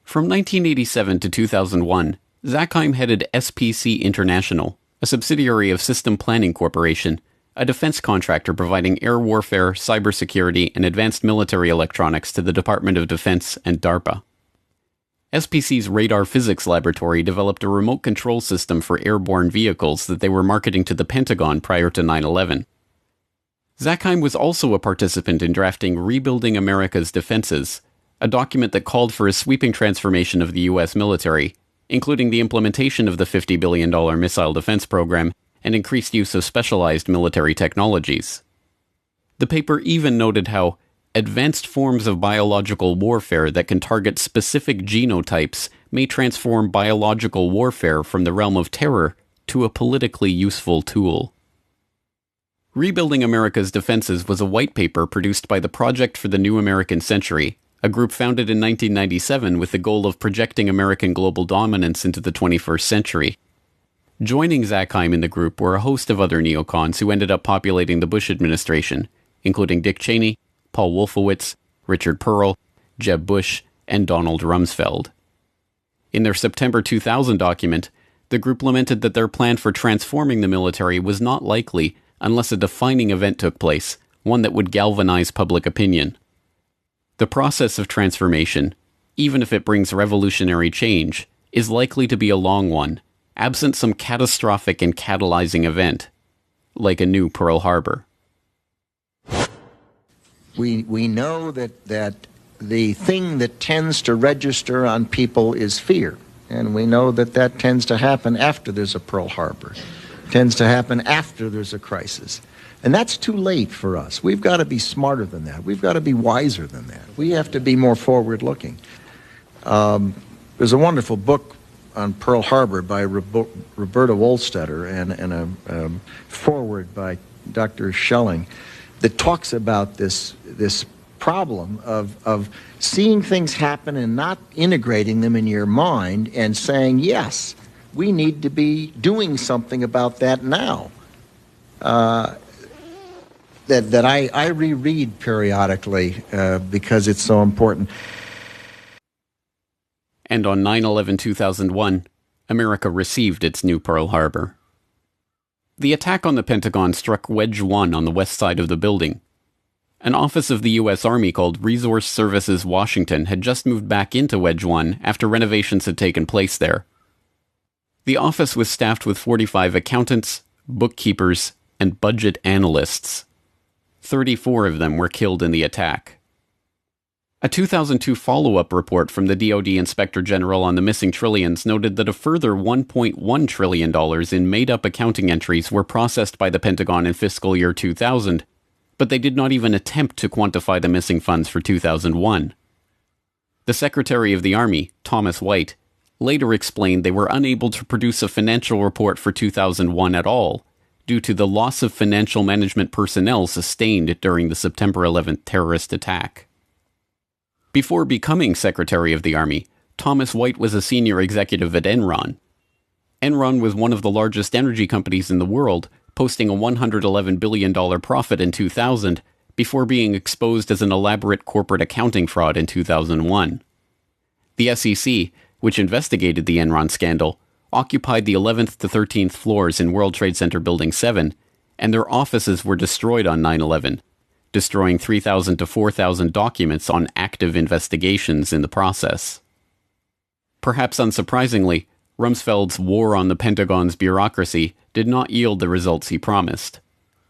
From 1987 to 2001, Zakheim headed SPC International, a subsidiary of System Planning Corporation, a defense contractor providing air warfare, cybersecurity, and advanced military electronics to the Department of Defense and DARPA. SPC's Radar Physics Laboratory developed a remote control system for airborne vehicles that they were marketing to the Pentagon prior to 9/11. Zakheim was also a participant in drafting Rebuilding America's Defenses, a document that called for a sweeping transformation of the U.S. military, including the implementation of the $50 billion missile defense program and increased use of specialized military technologies. The paper even noted how advanced forms of biological warfare that can target specific genotypes may transform biological warfare from the realm of terror to a politically useful tool. Rebuilding America's Defenses was a white paper produced by the Project for the New American Century, a group founded in 1997 with the goal of projecting American global dominance into the 21st century. Joining Zakheim in the group were a host of other neocons who ended up populating the Bush administration, including Dick Cheney, Paul Wolfowitz, Richard Pearl, Jeb Bush, and Donald Rumsfeld. In their September 2000 document, the group lamented that their plan for transforming the military was not likely unless a defining event took place, one that would galvanize public opinion. The process of transformation, even if it brings revolutionary change, is likely to be a long one, absent some catastrophic and catalyzing event, like a new Pearl Harbor. We know that the thing that tends to register on people is fear, and we know that tends to happen after there's a Pearl Harbor, tends to happen after there's a crisis. And that's too late for us. We've got to be smarter than that. We've got to be wiser than that. We have to be more forward-looking. There's a wonderful book on Pearl Harbor by Roberta Wohlstetter and a foreword by Dr. Schelling that talks about this problem of seeing things happen and not integrating them in your mind and saying, yes, we need to be doing something about that now. That I reread periodically because it's so important. And on 9/11/2001, America received its new Pearl Harbor. The attack on the Pentagon struck Wedge 1 on the west side of the building. An office of the U.S. Army called Resource Services Washington had just moved back into Wedge 1 after renovations had taken place there. The office was staffed with 45 accountants, bookkeepers, and budget analysts. 34 of them were killed in the attack. A 2002 follow-up report from the DoD Inspector General on the missing trillions noted that a further $1.1 trillion in made-up accounting entries were processed by the Pentagon in fiscal year 2000, but they did not even attempt to quantify the missing funds for 2001. The Secretary of the Army, Thomas White, later explained they were unable to produce a financial report for 2001 at all, due to the loss of financial management personnel sustained during the September 11th terrorist attack. Before becoming Secretary of the Army, Thomas White was a senior executive at Enron. Enron was one of the largest energy companies in the world, posting a $111 billion profit in 2000, before being exposed as an elaborate corporate accounting fraud in 2001. The SEC, which investigated the Enron scandal, occupied the 11th to 13th floors in World Trade Center Building 7, and their offices were destroyed on 9/11, destroying 3,000 to 4,000 documents on active investigations in the process. Perhaps unsurprisingly, Rumsfeld's war on the Pentagon's bureaucracy did not yield the results he promised.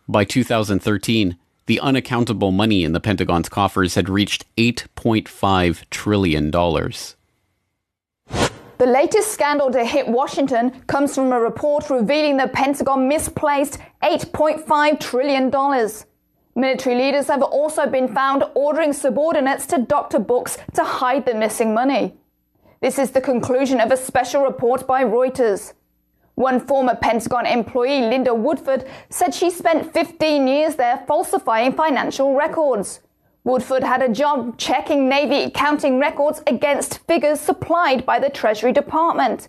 By 2013, the unaccountable money in the Pentagon's coffers had reached $8.5 trillion. The latest scandal to hit Washington comes from a report revealing the Pentagon misplaced $8.5 trillion. Military leaders have also been found ordering subordinates to doctor books to hide the missing money. This is the conclusion of a special report by Reuters. One former Pentagon employee, Linda Woodford, said she spent 15 years there falsifying financial records. Woodford had a job checking Navy accounting records against figures supplied by the Treasury Department.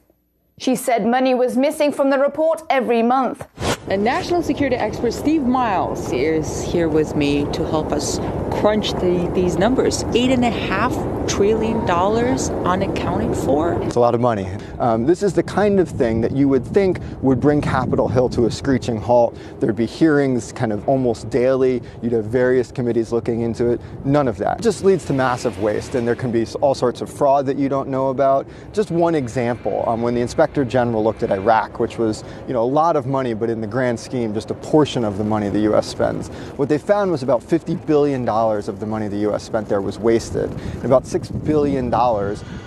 She said money was missing from the report every month. And national security expert Steve Miles is here with me to help us crunch these numbers. $8.5 trillion unaccounted for. It's a lot of money. This is the kind of thing that you would think would bring Capitol Hill to a screeching halt. There'd be hearings kind of almost daily. You'd have various committees looking into it. None of that. It just leads to massive waste, and there can be all sorts of fraud that you don't know about. Just one example, when the Inspector General looked at Iraq, which was, a lot of money, but in the grand scheme, just a portion of the money the U.S. spends. What they found was about $50 billion of the money the U.S. spent there was wasted. And about $6 billion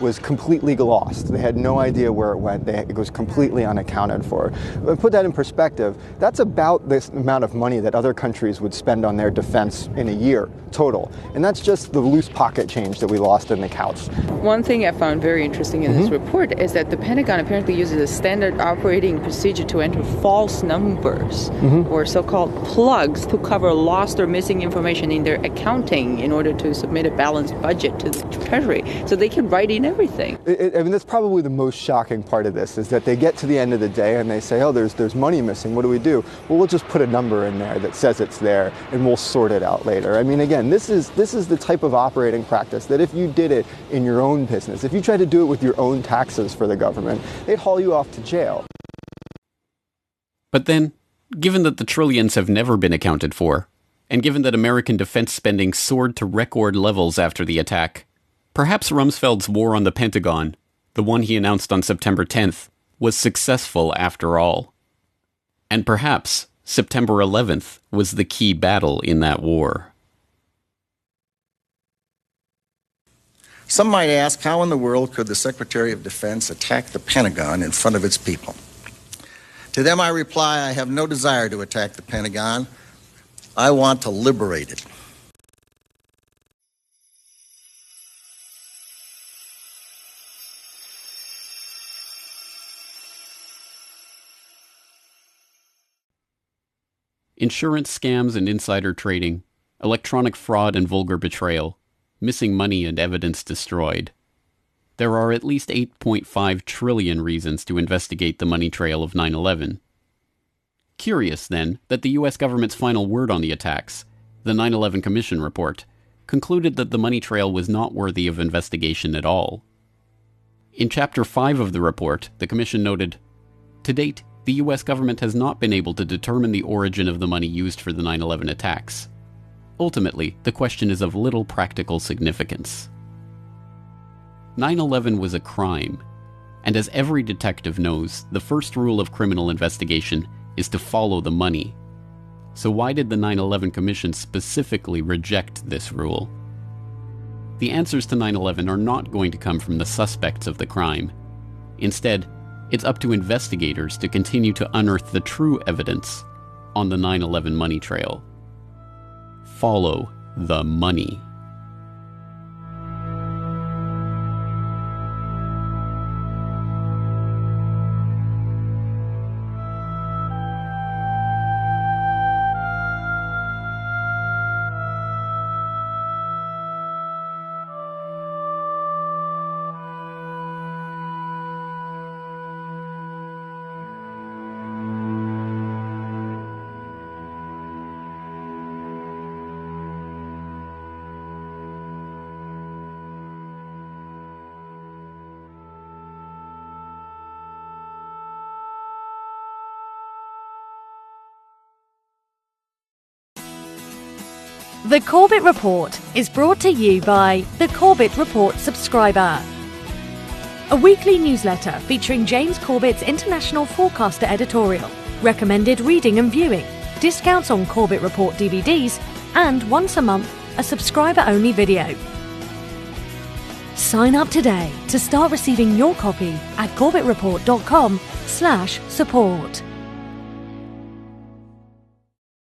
was completely lost. They had no idea where it went. It was completely unaccounted for. But put that in perspective, that's about this amount of money that other countries would spend on their defense in a year total. And that's just the loose pocket change that we lost in the couch. One thing I found very interesting in this report is that the Pentagon apparently uses a standard operating procedure to enter false numbers or so-called plugs to cover lost or missing information in their accounting in order to submit a balanced budget to the Treasury. So they can write in everything. That's probably the most shocking part of this, is that they get to the end of the day and they say, oh, there's money missing. What do we do? Well, we'll just put a number in there that says it's there and we'll sort it out later. I mean, again, this is the type of operating practice that if you did it in your own business, if you tried to do it with your own taxes for the government, they'd haul you off to jail. But then, given that the trillions have never been accounted for, and given that American defense spending soared to record levels after the attack, perhaps Rumsfeld's war on the Pentagon, the one he announced on September 10th, was successful after all. And perhaps September 11th was the key battle in that war. Some might ask, how in the world could the Secretary of Defense attack the Pentagon in front of its people? To them I reply, I have no desire to attack the Pentagon. I want to liberate it. Insurance scams and insider trading, electronic fraud and vulgar betrayal, missing money and evidence destroyed. There are at least 8.5 trillion reasons to investigate the money trail of 9/11. Curious, then, that the U.S. government's final word on the attacks, the 9/11 Commission report, concluded that the money trail was not worthy of investigation at all. In Chapter 5 of the report, the Commission noted, "To date, the U.S. government has not been able to determine the origin of the money used for the 9/11 attacks. Ultimately, the question is of little practical significance." 9/11 was a crime, and as every detective knows, the first rule of criminal investigation is to follow the money. So why did the 9/11 Commission specifically reject this rule? The answers to 9/11 are not going to come from the suspects of the crime. Instead, it's up to investigators to continue to unearth the true evidence on the 9/11 money trail. Follow the money. The Corbett Report is brought to you by the Corbett Report subscriber, a weekly newsletter featuring James Corbett's International Forecaster editorial, recommended reading and viewing, discounts on Corbett Report DVDs, and once a month, a subscriber-only video. Sign up today to start receiving your copy at corbettreport.com/support.